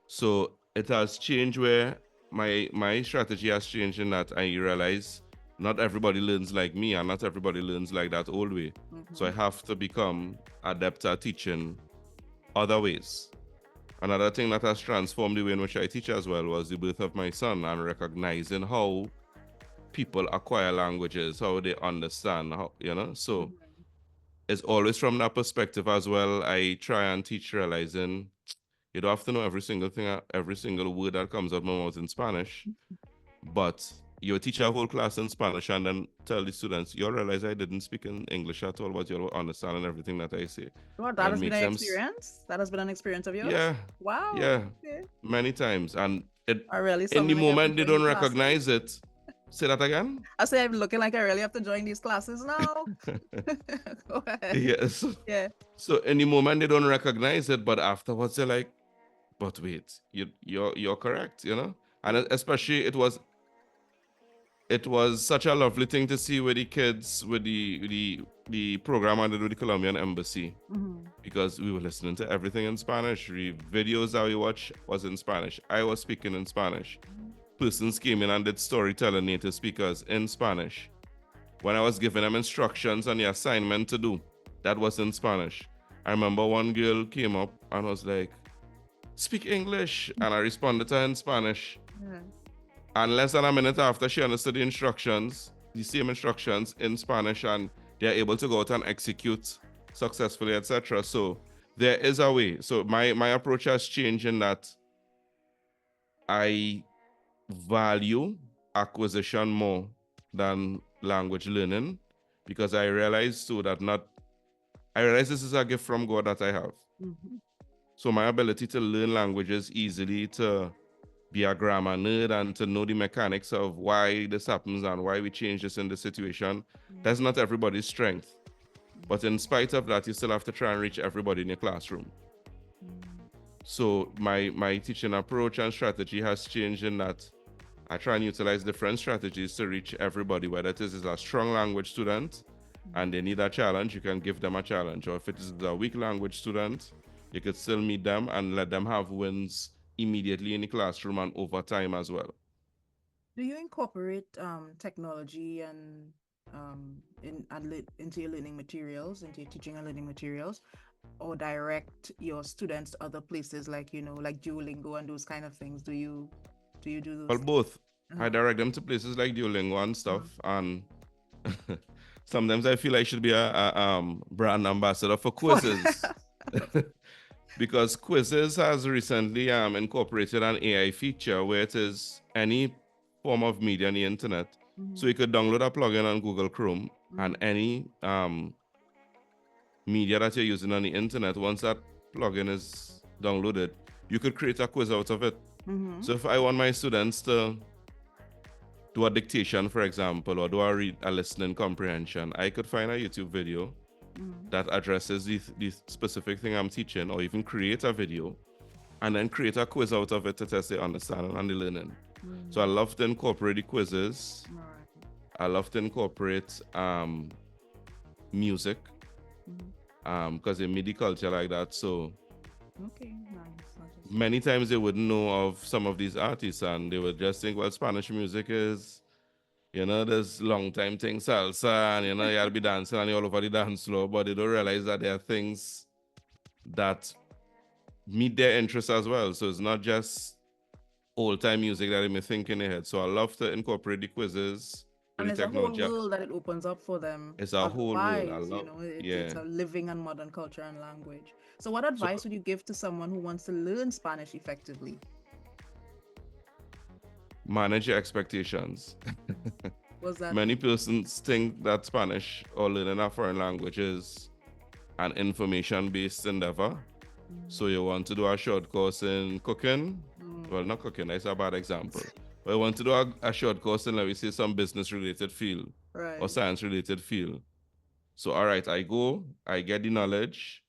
[SPEAKER 2] So it has changed where my strategy has changed in that I realize not everybody learns like me and not everybody learns like that old way. So I have to become adept at teaching other ways. Another thing that has transformed the way in which I teach as well was the birth of my son and recognizing how people acquire languages, how they understand, so it's always from that perspective as well. I try and teach realizing you don't have to know every single thing, every single word that comes out of my mouth in Spanish, but you teach a whole class in Spanish and then tell the students, you'll realize I didn't speak in English at all, but you'll understand everything that I say.
[SPEAKER 1] Well, that has been an experience? That has been an experience of yours?
[SPEAKER 2] Yeah.
[SPEAKER 1] Wow.
[SPEAKER 2] Yeah. Okay. Many times. And in the moment they don't recognize it. Say that again?
[SPEAKER 1] I say I'm looking like I really have to join these classes now. Go ahead.
[SPEAKER 2] Yes.
[SPEAKER 1] Yeah.
[SPEAKER 2] So in the moment they don't recognize it, but afterwards they're like, but wait, you're correct, And especially it was such a lovely thing to see with the kids with the program under the Colombian embassy, because we were listening to everything in Spanish. The videos that we watched was in Spanish. I was speaking in Spanish. Persons came in and did storytelling, native speakers in Spanish. When I was giving them instructions on the assignment to do, that was in Spanish. I remember one girl came up and was like, speak English, and I responded to her in Spanish. And less than a minute after, she understood the instructions, the same instructions in Spanish, and they're able to go out and execute successfully, etc. So there is a way. So my approach has changed in that I value acquisition more than language learning, because I realize too that I realize this is a gift from God that I have. So my ability to learn languages easily, to be a grammar nerd and to know the mechanics of why this happens and why we change this in this situation, that's not everybody's strength. But in spite of that, you still have to try and reach everybody in your classroom. So my teaching approach and strategy has changed in that I try and utilize different strategies to reach everybody, whether it is a strong language student and they need a challenge, you can give them a challenge. Or if it is a weak language student, you could still meet them and let them have wins immediately in the classroom and over time as well.
[SPEAKER 1] Do you incorporate technology and into your learning materials, into your teaching and learning materials, or direct your students to other places like like Duolingo and those kind of things? Do you do those
[SPEAKER 2] Well,
[SPEAKER 1] things?
[SPEAKER 2] both. I
[SPEAKER 1] Uh-huh.
[SPEAKER 2] direct them to places like Duolingo and
[SPEAKER 1] Uh-huh.
[SPEAKER 2] stuff, and sometimes I feel I should be a brand ambassador for
[SPEAKER 1] For
[SPEAKER 2] quizzes. Because quizzes has recently incorporated an AI feature where it is any form of media on the internet. So you
[SPEAKER 1] Mhm,
[SPEAKER 2] could download a plugin on Google Chrome, and
[SPEAKER 1] mhm,
[SPEAKER 2] any media that you're using on the internet, once that plugin is downloaded, you could create a quiz out of it.
[SPEAKER 1] mhm,
[SPEAKER 2] So if I want my students to do a dictation, for example, or do a listening comprehension, I could find a YouTube video
[SPEAKER 1] mhm.
[SPEAKER 2] that addresses the specific thing I'm teaching, or even create a video and then create a quiz out of it to test the understanding and the learning. So I
[SPEAKER 1] Mm,
[SPEAKER 2] love to incorporate the quizzes.
[SPEAKER 1] right.
[SPEAKER 2] I love to incorporate music
[SPEAKER 1] Mhm.
[SPEAKER 2] because they made the culture like that. So
[SPEAKER 1] Okay, nice.
[SPEAKER 2] many times they wouldn't know of some of these artists and they would just think, well, Spanish music is, this long time thing, salsa, and you'll be dancing and you're all over the dance floor, but they don't realize that there are things that meet their interests as well. So it's not just old time music that they may think in their head. So I love to incorporate the quizzes with
[SPEAKER 1] And
[SPEAKER 2] the
[SPEAKER 1] there's a whole
[SPEAKER 2] technology.
[SPEAKER 1] world that it opens up for them.
[SPEAKER 2] It's a whole world. I
[SPEAKER 1] Otherwise,
[SPEAKER 2] love,
[SPEAKER 1] it's
[SPEAKER 2] yeah.
[SPEAKER 1] a living and modern culture and language. So, what
[SPEAKER 2] So
[SPEAKER 1] advice would you give to someone who wants to learn Spanish effectively?
[SPEAKER 2] manage your expectations.
[SPEAKER 1] What's that
[SPEAKER 2] Many
[SPEAKER 1] mean?
[SPEAKER 2] persons think that Spanish or learning a foreign language is an information based endeavor. So you want to do a short course in cooking? Well, not cooking, that's a bad example. But you want to do a short course in, let me say, some business related field or
[SPEAKER 1] Right.
[SPEAKER 2] science related field. So, all right, I go, I get the knowledge,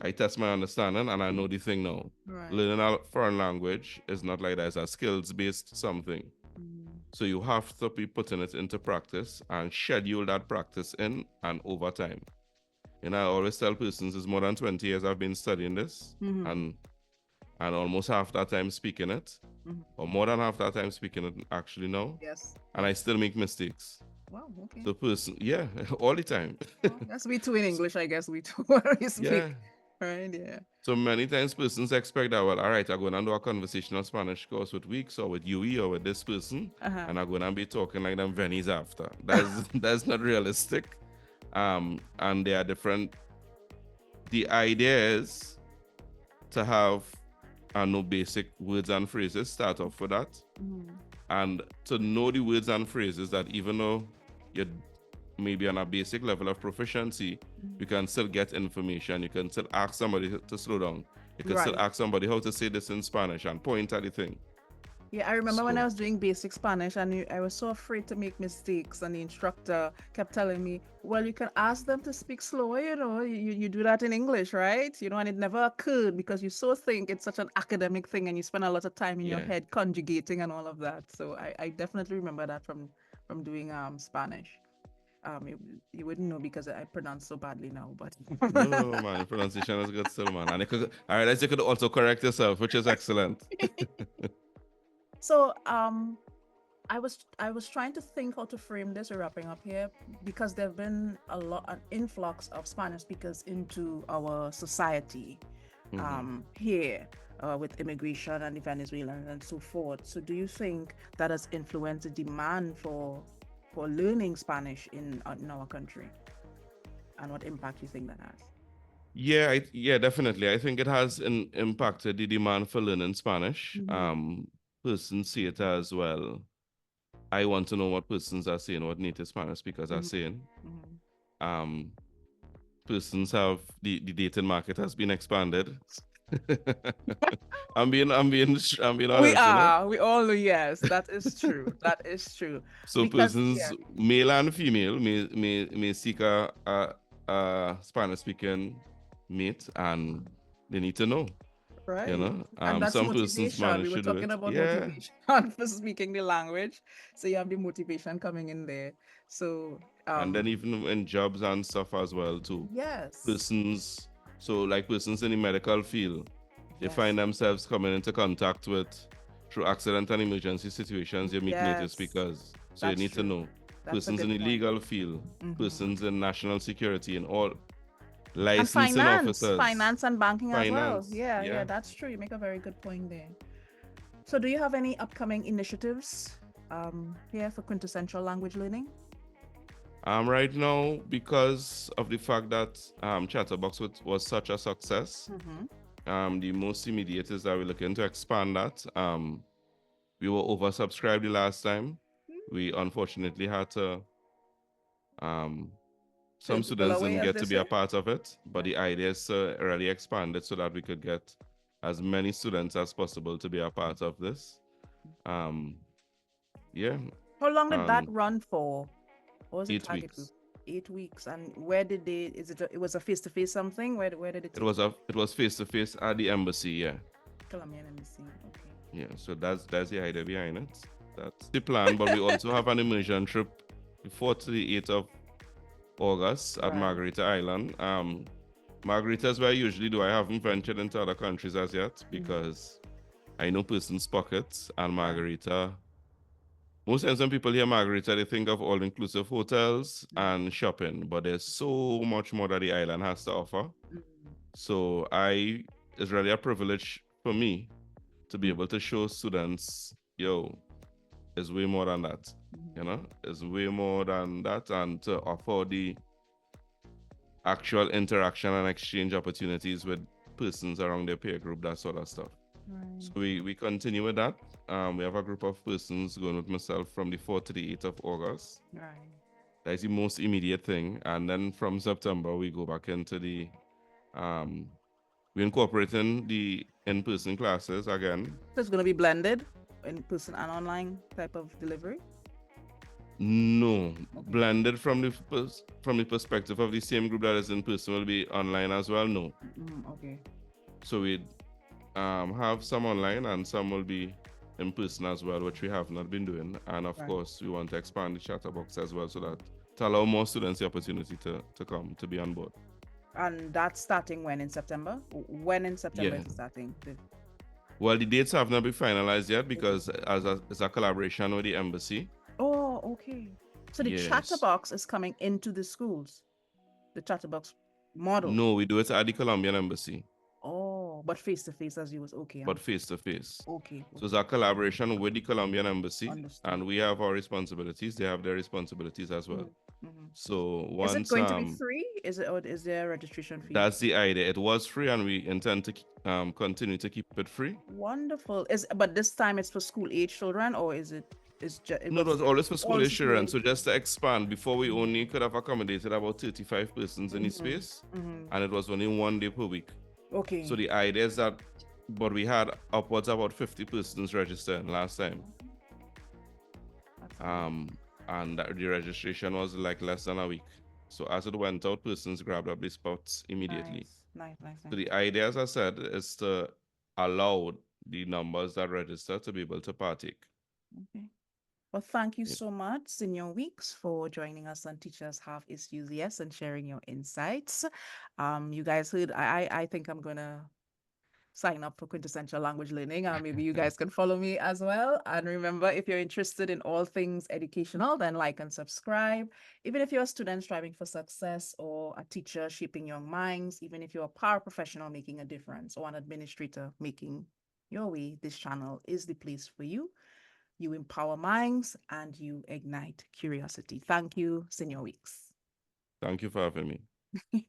[SPEAKER 2] I test my understanding, and I know the thing now.
[SPEAKER 1] Right.
[SPEAKER 2] Learning a foreign language is not like that, it's a skills based something.
[SPEAKER 1] Mm,
[SPEAKER 2] So you have to be putting it into practice and schedule that practice in and over time. I always tell persons it's more than 20 years I've been studying this
[SPEAKER 1] mm-hmm.
[SPEAKER 2] and almost half that time speaking it,
[SPEAKER 1] Mm-hmm.
[SPEAKER 2] or more than half that time speaking it actually now,
[SPEAKER 1] Yes.
[SPEAKER 2] and I
[SPEAKER 1] Yes.
[SPEAKER 2] still make mistakes.
[SPEAKER 1] Wow. Okay.
[SPEAKER 2] The person, yeah, all the time.
[SPEAKER 1] Well, that's we too in English, I guess. We too when we
[SPEAKER 2] Yeah.
[SPEAKER 1] speak. Right. Yeah.
[SPEAKER 2] So many times persons expect that, well, all right, I'm going to do a conversational Spanish course with Weeks or with UE or with this person,
[SPEAKER 1] Uh-huh.
[SPEAKER 2] and I'm going to be talking like them Venice after. That's not realistic. And they are different. The idea is to have know basic words and phrases, start off with that,
[SPEAKER 1] Mm-hmm.
[SPEAKER 2] and to know the words and phrases that even though you're maybe on a basic level of proficiency, you can still get information. You can still ask somebody to slow down. You can still
[SPEAKER 1] Right.
[SPEAKER 2] ask somebody how to say this in Spanish and point at the thing.
[SPEAKER 1] Yeah, I remember when I
[SPEAKER 2] So,
[SPEAKER 1] was doing basic Spanish and I was so afraid to make mistakes, and the instructor kept telling me, well, you can ask them to speak slower, you do that in English, right? And it never occurred because you so think it's such an academic thing and you spend a lot of time in your
[SPEAKER 2] yeah.
[SPEAKER 1] head conjugating and all of that. So I definitely remember that from doing Spanish. You wouldn't know because I pronounce so badly now, but
[SPEAKER 2] No, man, the pronunciation is good still, man. And I realize you could also correct yourself, which is excellent.
[SPEAKER 1] so I was trying to think how to frame this. We're wrapping up here because there've been an influx of Spanish speakers into our society
[SPEAKER 2] Mhm.
[SPEAKER 1] here with immigration and the Venezuelans and so forth. So do you think that has influenced the demand for learning Spanish in our country, and what impact you think that has?
[SPEAKER 2] Yeah, yeah, definitely. I think it has impacted the demand for learning Spanish.
[SPEAKER 1] Mm-hmm.
[SPEAKER 2] Persons see it as well. I want to know what persons are saying, what native Spanish speakers are
[SPEAKER 1] Mm-hmm.
[SPEAKER 2] saying.
[SPEAKER 1] Mm-hmm.
[SPEAKER 2] Um, Persons have the dating market has been expanded. I'm being
[SPEAKER 1] We
[SPEAKER 2] honest,
[SPEAKER 1] are. We all know. Yes, that is true. That is true.
[SPEAKER 2] So
[SPEAKER 1] Because
[SPEAKER 2] persons,
[SPEAKER 1] yeah,
[SPEAKER 2] male and female, may seek a Spanish speaking mate, and they need to know.
[SPEAKER 1] right. And that's
[SPEAKER 2] Some persons
[SPEAKER 1] motivation. We
[SPEAKER 2] manage
[SPEAKER 1] were
[SPEAKER 2] to do
[SPEAKER 1] talking
[SPEAKER 2] it.
[SPEAKER 1] about
[SPEAKER 2] Yeah.
[SPEAKER 1] motivation for speaking the language. So you have the motivation coming in there. So
[SPEAKER 2] And then even in jobs and stuff as well too.
[SPEAKER 1] yes.
[SPEAKER 2] Persons, so like persons in the medical field, They
[SPEAKER 1] Yes.
[SPEAKER 2] find themselves coming into contact with, through accident and emergency situations, you meet native
[SPEAKER 1] Yes.
[SPEAKER 2] speakers. So you
[SPEAKER 1] That's
[SPEAKER 2] need to
[SPEAKER 1] true.
[SPEAKER 2] know
[SPEAKER 1] That's a
[SPEAKER 2] persons in
[SPEAKER 1] good
[SPEAKER 2] the
[SPEAKER 1] point.
[SPEAKER 2] legal field,
[SPEAKER 1] Mhm.
[SPEAKER 2] persons in national security, and all
[SPEAKER 1] And
[SPEAKER 2] licensing
[SPEAKER 1] finance,
[SPEAKER 2] officers,
[SPEAKER 1] finance and banking as well.
[SPEAKER 2] finance.
[SPEAKER 1] Yeah, yeah,
[SPEAKER 2] Yeah.
[SPEAKER 1] that's true. You make a very good point there. So, do you have any upcoming initiatives here for Quintessential Language Learning?
[SPEAKER 2] Right now, because of the fact that Chatterbox was such a success, the most immediate is that we're looking to expand that. We were oversubscribed the last time. We unfortunately had to some
[SPEAKER 1] Turn people
[SPEAKER 2] students
[SPEAKER 1] away,
[SPEAKER 2] didn't
[SPEAKER 1] as
[SPEAKER 2] get
[SPEAKER 1] they
[SPEAKER 2] to be a
[SPEAKER 1] say.
[SPEAKER 2] part of it, but the idea is to really expand it so that we could get as many students as possible to be a part of this. Yeah,
[SPEAKER 1] How long did that
[SPEAKER 2] and
[SPEAKER 1] run for? What was the
[SPEAKER 2] 8 weeks.
[SPEAKER 1] target group? 8 weeks. And where did they? It was a face-to-face something? Where did it take?
[SPEAKER 2] It was face to face at the embassy. Yeah,
[SPEAKER 1] Colombian embassy. Okay.
[SPEAKER 2] yeah. So that's the idea behind it. That's the plan. But we also have an immersion trip the 4th to the 8th of August at
[SPEAKER 1] Right.
[SPEAKER 2] Margarita Island. Margarita is where I usually do. I haven't ventured into other countries as yet because I know persons' pockets and Margarita. Most times when people hear Margarita, they think of all-inclusive hotels and shopping, but there's so much more that the island has to offer. So it's really a privilege for me to be able to show students, yo, it's way more than that. You know, it's way more than that, and to offer the actual interaction and exchange opportunities with persons around their peer group, that sort of stuff.
[SPEAKER 1] Right.
[SPEAKER 2] So we continue with that. We have a group of persons going with myself from the 4th to the 8th of August.
[SPEAKER 1] Right.
[SPEAKER 2] That's the most immediate thing. And then from September, we go back into we're incorporating the in-person classes again.
[SPEAKER 1] So it's going to be blended in person and online type of delivery?
[SPEAKER 2] No, blended from the perspective of the same group that is in person will be online as well. No.
[SPEAKER 1] Okay.
[SPEAKER 2] So we have some online and some will be in person as well, which we have not been doing. And of course, we want to expand the chatterbox as well so that to allow more students the opportunity to come to be on board.
[SPEAKER 1] And that's starting when in September? When in September is it starting?
[SPEAKER 2] Well, the dates have not been finalized yet because it's a collaboration with the embassy.
[SPEAKER 1] Oh, okay. So the chatterbox is coming into the schools? The chatterbox model?
[SPEAKER 2] No, we do it at the Colombian embassy.
[SPEAKER 1] Oh, but face-to-face as you was okay.
[SPEAKER 2] But face-to-face.
[SPEAKER 1] Okay.
[SPEAKER 2] So it's a collaboration with the Colombian embassy.
[SPEAKER 1] Understood.
[SPEAKER 2] And we have our responsibilities. They have their responsibilities as well. So once...
[SPEAKER 1] Is it going to be free? Is it, or is there a registration fee?
[SPEAKER 2] That's the idea. It was free and we intend to continue to keep it free.
[SPEAKER 1] Wonderful. But this time it's for school-age children, or is it...
[SPEAKER 2] No, it was always for school-age children. So just to expand, before we only could have accommodated about 35 persons in the space, and it was only 1 day per week.
[SPEAKER 1] Okay.
[SPEAKER 2] So the idea is that, but we had upwards of about 50 persons registered last time. And the registration was like less than a week. So as it went out, persons grabbed up the spots immediately.
[SPEAKER 1] Nice.
[SPEAKER 2] So the idea, as I said, is to allow the numbers that register to be able to partake.
[SPEAKER 1] Okay. Well, thank you so much, Senior Weekes, for joining us on Teachers Have Issues, Yes, and sharing your insights. You guys heard, I think I'm going to sign up for Quintessential Language Learning. Maybe you guys can follow me as well. And remember, if you're interested in all things educational, then like and subscribe. Even if you're a student striving for success, or a teacher shaping young minds, even if you're a paraprofessional making a difference, or an administrator making your way, this channel is the place for you. You empower minds and you ignite curiosity. Thank you, Senior Weekes.
[SPEAKER 2] Thank you for having me.